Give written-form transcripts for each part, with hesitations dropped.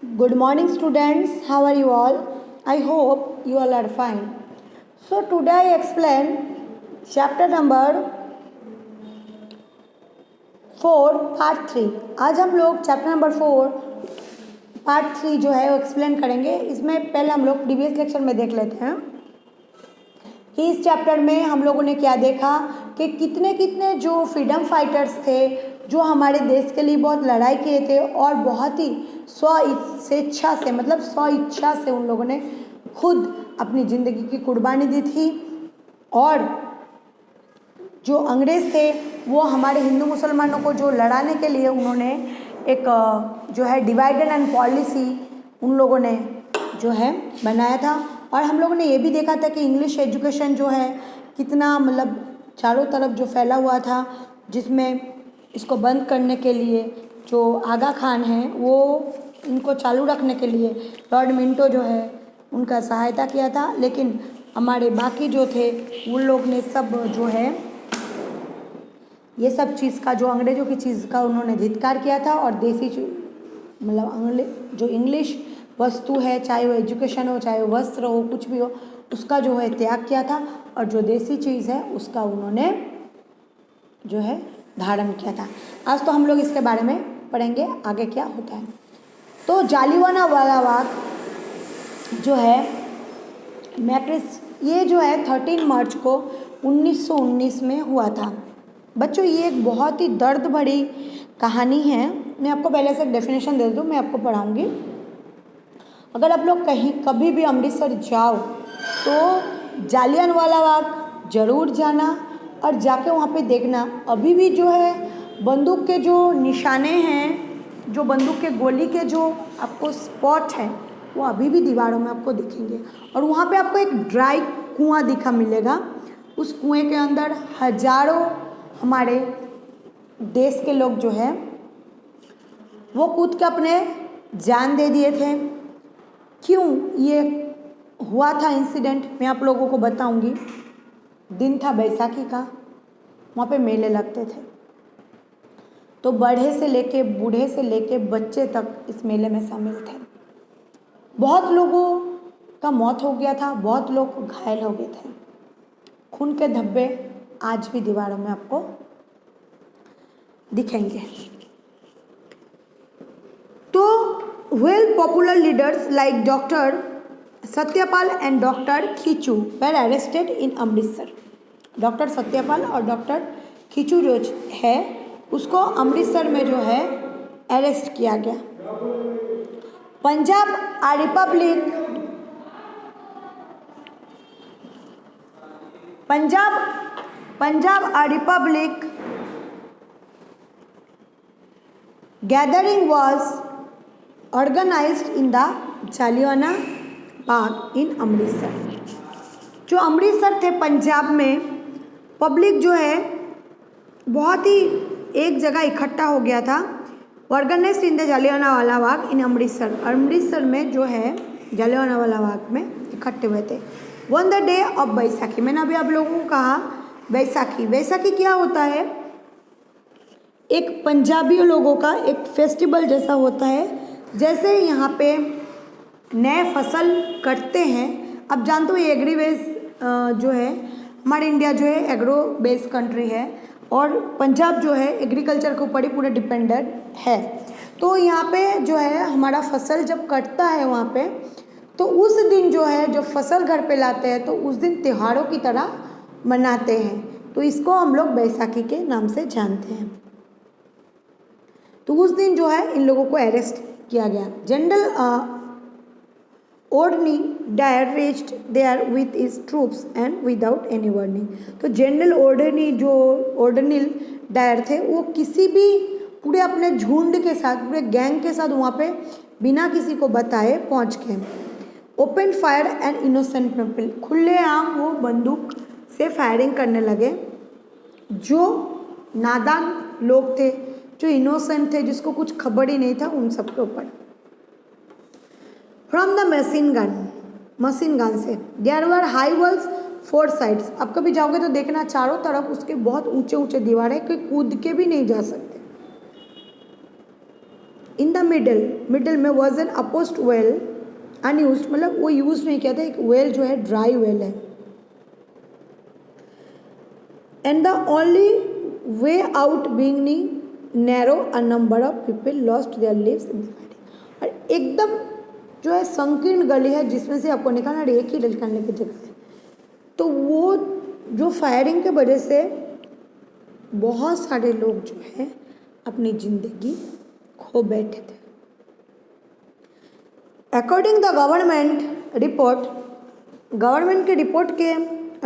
Good morning, students. How are you all? I hope you all are fine. So, today I explain chapter number 4, part 3. आज हम लोग chapter number 4, part 3 जो है वो explain करेंगे। इसमें पहले हम लोग प्रीवियस लेक्चर में देख लेते हैं कि इस चैप्टर में हम लोगों ने क्या देखा कि कितने कितने जो फ्रीडम फाइटर्स थे, जो हमारे देश के लिए बहुत लड़ाई किए थे और बहुत ही स्व इच्छा से, मतलब स्व इच्छा से उन लोगों ने खुद अपनी ज़िंदगी की कुर्बानी दी थी। और जो अंग्रेज़ थे वो हमारे हिंदू मुसलमानों को जो लड़ाने के लिए उन्होंने एक जो है डिवाइड एंड पॉलिसी उन लोगों ने जो है बनाया था। और हम लोगों ने ये भी देखा था कि इंग्लिश एजुकेशन जो है कितना मतलब चारों तरफ जो फैला हुआ था, जिसमें इसको बंद करने के लिए जो आगा खान हैं वो इनको चालू रखने के लिए लॉर्ड मिंटो जो है उनका सहायता किया था। लेकिन हमारे बाकी जो थे उन लोग ने सब जो है ये सब चीज़ का, जो अंग्रेज़ों की चीज़ का उन्होंने धिक्कार किया था और देसी मतलब जो इंग्लिश वस्तु है, चाहे वो एजुकेशन हो, चाहे वो वस्त्र हो, कुछ भी हो, उसका जो है त्याग किया था और जो देसी चीज़ है उसका उन्होंने जो है धारण किया था। आज तो हम लोग इसके बारे में पढ़ेंगे आगे क्या होता है। तो जालियांवाला बाग जो है ये जो है 13 मार्च को 1919 में हुआ था। बच्चों ये एक बहुत ही दर्द भरी कहानी है। मैं आपको पहले से एक डेफिनेशन दे दूँ, मैं आपको पढ़ाऊँगी। अगर आप लोग कभी भी अमृतसर जाओ तो जालियांवाला बाग ज़रूर जाना और जाके वहाँ पे देखना। अभी भी जो है बंदूक के जो निशाने हैं, जो बंदूक के गोली के जो आपको स्पॉट हैं, वो अभी भी दीवारों में आपको दिखेंगे। और वहाँ पे आपको एक ड्राई कुआं दिखा मिलेगा। उस कुएं के अंदर हजारों हमारे देश के लोग जो है वो कूद के अपने जान दे दिए थे। क्यों ये हुआ था इंसिडेंट, मैं आप लोगों को बताऊंगी। दिन था बैसाखी का, वहाँ पे मेले लगते थे, तो बड़े से लेके बूढ़े से लेके बच्चे तक इस मेले में शामिल थे। बहुत लोगों का मौत हो गया था, बहुत लोग घायल हो गए थे। खून के धब्बे आज भी दीवारों में आपको दिखेंगे। तो well popular leaders like Dr. Satyapal and Dr. खीचू were arrested in Amritsar. Doctor Satyapal और डॉक्टर खीचू जो है उसको अमृतसर में जो है अरेस्ट किया गया। Punjab Republic gathering was organized in the जालियाना बाग इन अमृतसर। जो अमृतसर थे पंजाब में, पब्लिक जो है बहुत ही एक जगह इकट्ठा हो गया था। ऑर्गेनाइज्ड इन द जालियानावाला बाग इन अमृतसर। अमृतसर में जो है जालियानावाला बाग में इकट्ठे हुए थे। One the day of Baisakhi, मैंने अभी आप लोगों को कहा बैसाखी क्या होता है? एक पंजाबी लोगों का एक फेस्टिवल जैसा होता है। जैसे यहाँ पे नए फसल कटते हैं, अब जानते हो एग्री बेस जो है हमारे इंडिया जो है एग्रो बेस कंट्री है और पंजाब जो है एग्रीकल्चर के ऊपर ही पूरा डिपेंडेंट है। तो यहाँ पे जो है हमारा फसल जब कटता है वहाँ पे, तो उस दिन जो है जो फसल घर पे लाते हैं तो उस दिन त्योहारों की तरह मनाते हैं। तो इसको हम लोग बैसाखी के नाम से जानते हैं। तो उस दिन जो है इन लोगों को अरेस्ट किया गया। जनरल ओर्डनी Dyer reached there with his troops and without any warning. तो जनरल ओर्डनिल डायर थे, वो किसी भी पूरे अपने झुंड के साथ, पूरे गैंग के साथ वहाँ पे बिना किसी को बताए पहुँच गए। Open fire and innocent people, खुलेआम वो बंदूक से फायरिंग करने लगे। जो नादान लोग थे, जो इनोसेंट थे, जिसको कुछ खबर ही नहीं था, उन सब के ऊपर। फ्रॉम द मशीन गन से there were high walls 4 sides. आप कभी जाओगे तो देखना चारों तरफ उसके बहुत ऊंचे ऊंचे दीवार है कि कूद के भी नहीं जा सकते। इन द मिडल में वॉज एन अपोस्ट वेल अनयूज, मतलब वो यूज नहीं किया था, एक वेल जो है ड्राई वेल है। And the only way out being narrow, a number of people lost their lives in the firing. और एकदम जो है संकीर्ण गली है जिसमें से आपको निकालना, एक ही निकालने की जगह है। तो वो जो फायरिंग के वजह से बहुत सारे लोग जो है अपनी जिंदगी खो बैठे थे। According the government report, government के रिपोर्ट के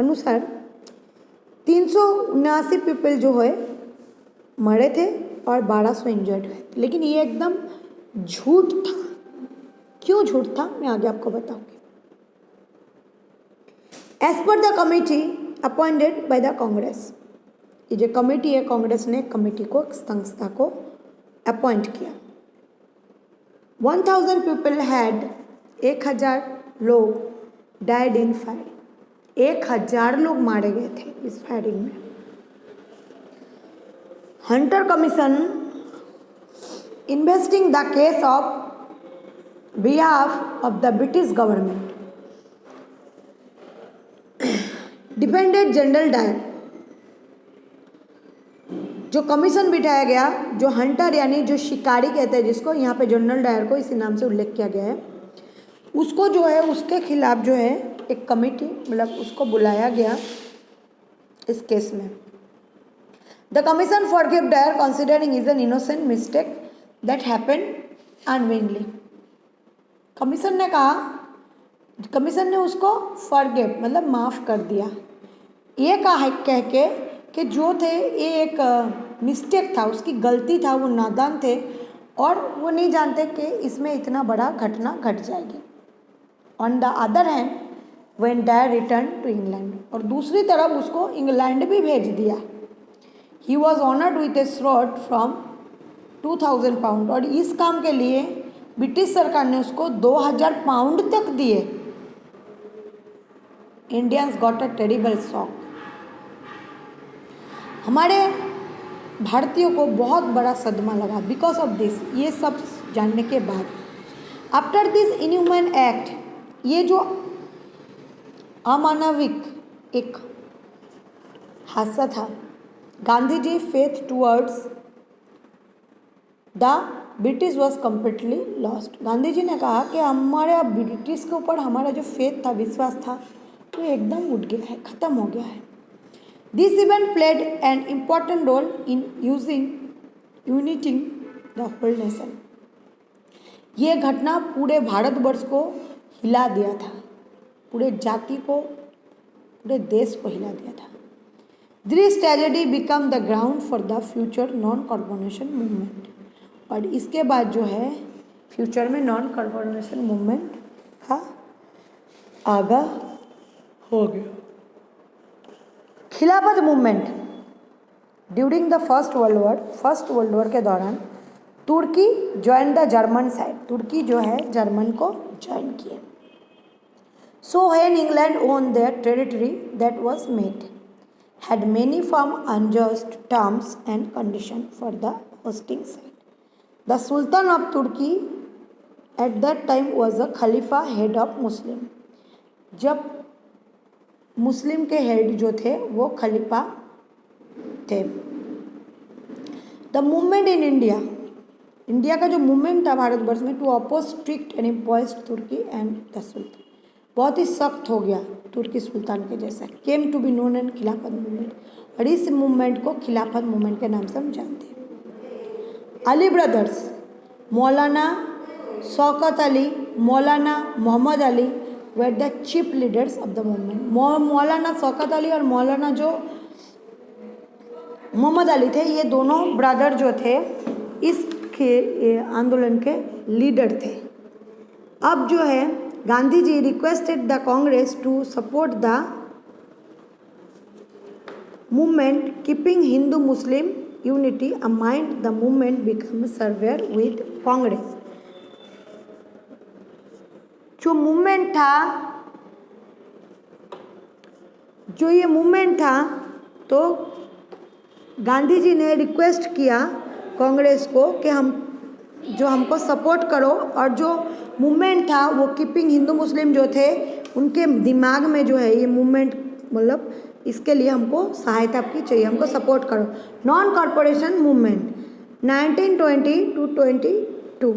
अनुसार 379 पीपल जो है मरे थे और 1200 इंजर्ड हुए थे। लेकिन ये एकदम झूठ था। क्यों झूठ था, मैं आगे आपको बताऊंगी। As per the committee appointed by the Congress, ये जो कमेटी है, कांग्रेस ने कमेटी को, संस्था को अपॉइंट किया। 1000 पीपल हैड, 1000 लोग डाइड इन फायरिंग, 1000 लोग मारे गए थे इस फायरिंग में। Hunter commission investing the case of behalf of the British government defended General Dyer. जो कमीशन बिठाया गया, जो हंटर यानी जो शिकारी कहते हैं जिसको, यहाँ पे जनरल डायर को इसी नाम से उल्लेख किया गया है, उसको जो है उसके खिलाफ जो है एक कमेटी, मतलब उसको बुलाया गया इस केस में। The commission forgive Dyer considering is an innocent mistake that happened unwittingly. Commission ने कहा, कमीशन ने उसको फॉरगिव मतलब माफ़ कर दिया, ये कह के कि जो थे ये एक मिस्टेक था, उसकी गलती था, वो नादान थे और वो नहीं जानते कि इसमें इतना बड़ा घटना घट जाएगी। On the other hand when Dyer return to England, और दूसरी तरफ उसको इंग्लैंड भी भेज दिया। He was honoured with a sword from 2000 pound, और इस काम के लिए ब्रिटिश सरकार ने उसको 2000 पाउंड तक दिए। Indians got a terrible shock. हमारे भारतीयों को बहुत बड़ा सदमा लगा बिकॉज ऑफ दिस, ये सब जानने के बाद। आफ्टर दिस इनह्यूमन एक्ट, ये जो अमानविक एक हादसा था, Gandhi ji faith towards the British was completely lost. Gandhi ji ने कहा कि हमारे ब्रिटिश के ऊपर हमारा जो फेथ था, विश्वास था, वो एकदम उठ गया है, ख़त्म हो गया है। This event played an important role in uniting the whole nation. ये घटना पूरे भारतवर्ष को हिला दिया था, पूरे जाति को, पूरे देश को हिला दिया था। This tragedy became the ground for the future non-carbonation movement. और इसके बाद जो है फ्यूचर में नॉन कार्बोनेशन मूवमेंट का आगा हो गया। Khilafat movement during the First World War के दौरान तुर्की ज्वाइन द जर्मन साइड, तुर्की जो है जर्मन को ज्वाइन किए। So when England own their territory that was made had many firm unjust terms and condition for the hosting side. The sultan of तुर्की at that time was a खलीफा head of Muslim. जब Muslim के head जो थे वो खलीफा थे। The movement in India, India का जो मूवमेंट था भारतवर्ष में to oppose strict and imposed तुर्की एंड द सुल्तान, बहुत ही सख्त हो गया तुर्की सुल्तान के जैसा, came to be known and Khilafat movement, और इस मूवमेंट को खिलाफत मूवमेंट के नाम से हम जानते हैं। Ali brothers, Maulana Shaukat Ali, Maulana Mohammad Ali were the chief leaders of the movement. मौलाना शौकत अली और मौलाना जो मोहम्मद अली थे, ये दोनों ब्रदर जो थे इसके आंदोलन के लीडर थे। अब जो है Gandhi ji requested the Congress to support the movement keeping Hindu Muslim unity amid the movement become severer with Congress. जो मूवमेंट था, जो ये मूवमेंट था, तो गांधी जी ने रिक्वेस्ट किया कांग्रेस को कि हम जो हमको सपोर्ट करो, और जो मूवमेंट था वो कीपिंग हिंदू मुस्लिम जो थे उनके दिमाग में जो है ये मूवमेंट, मतलब इसके लिए हमको सहायता आपकी चाहिए, हमको सपोर्ट करो। नॉन कॉरपोरेशन मूवमेंट 1920 to 22,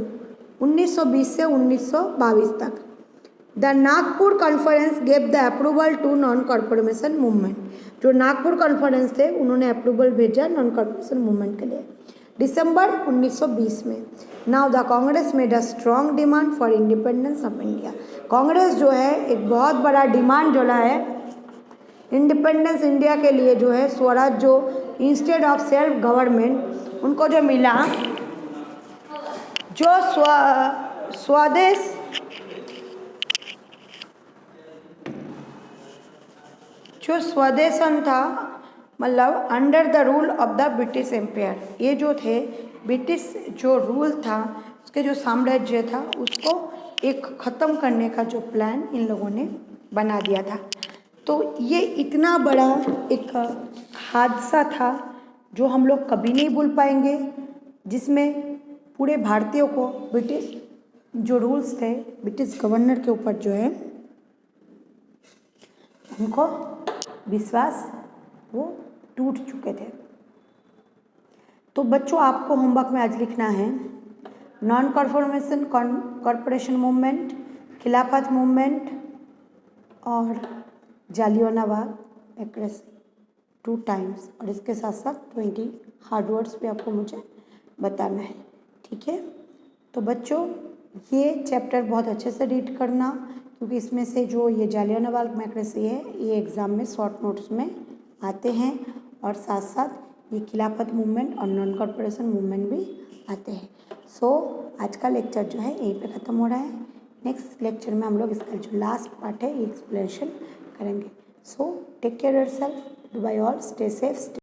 1920 से 1922 तक। The Nagpur conference gave the approval to non corporation movement. जो नागपुर कॉन्फ्रेंस थे उन्होंने अप्रूवल भेजा नॉन कॉरपोरेशन मूवमेंट के लिए दिसंबर 1920 में। Now the Congress made a strong demand for independence of India. Congress जो है एक बहुत बड़ा डिमांड जो है इंडिपेंडेंस इंडिया के लिए, जो है स्वराज, जो इंस्टेड ऑफ सेल्फ गवर्नमेंट उनको जो मिला, जो स्वदेश जो स्वदेशन था, मतलब under the rule of the British empire. ये जो थे ब्रिटिश जो रूल था उसके जो साम्राज्य था उसको एक ख़त्म करने का जो प्लान इन लोगों ने बना दिया था। तो ये इतना बड़ा एक हादसा था जो हम लोग कभी नहीं भूल पाएंगे, जिसमें पूरे भारतीयों को ब्रिटिश जो रूल्स थे ब्रिटिश गवर्नर के ऊपर जो है उनको विश्वास वो टूट चुके थे। तो बच्चों आपको होमवर्क में आज लिखना है नॉन कॉरपोरेशन कॉरपोरेशन मूवमेंट, खिलाफत मूवमेंट और जालियानवाला बाग एक्रेसी 2 टाइम्स, और इसके साथ साथ 20 हार्ड वर्ड्स भी आपको मुझे बताना है, ठीक है। तो बच्चों ये चैप्टर बहुत अच्छे से रीड करना, क्योंकि इसमें से जो ये जालियानवाला बाग एक्रेसी है ये एग्ज़ाम में शॉर्ट नोट्स में आते हैं, और साथ साथ ये खिलाफत मूवमेंट और नॉन कॉरपोरेशन मूवमेंट भी आते हैं। सो आज का लेक्चर जो है यहीं पे ख़त्म हो रहा है। नेक्स्ट लेक्चर में हम लोग इसका जो लास्ट पार्ट है ये एक्सप्लेनेशन करेंगे। So take care yourself, bye all, stay safe.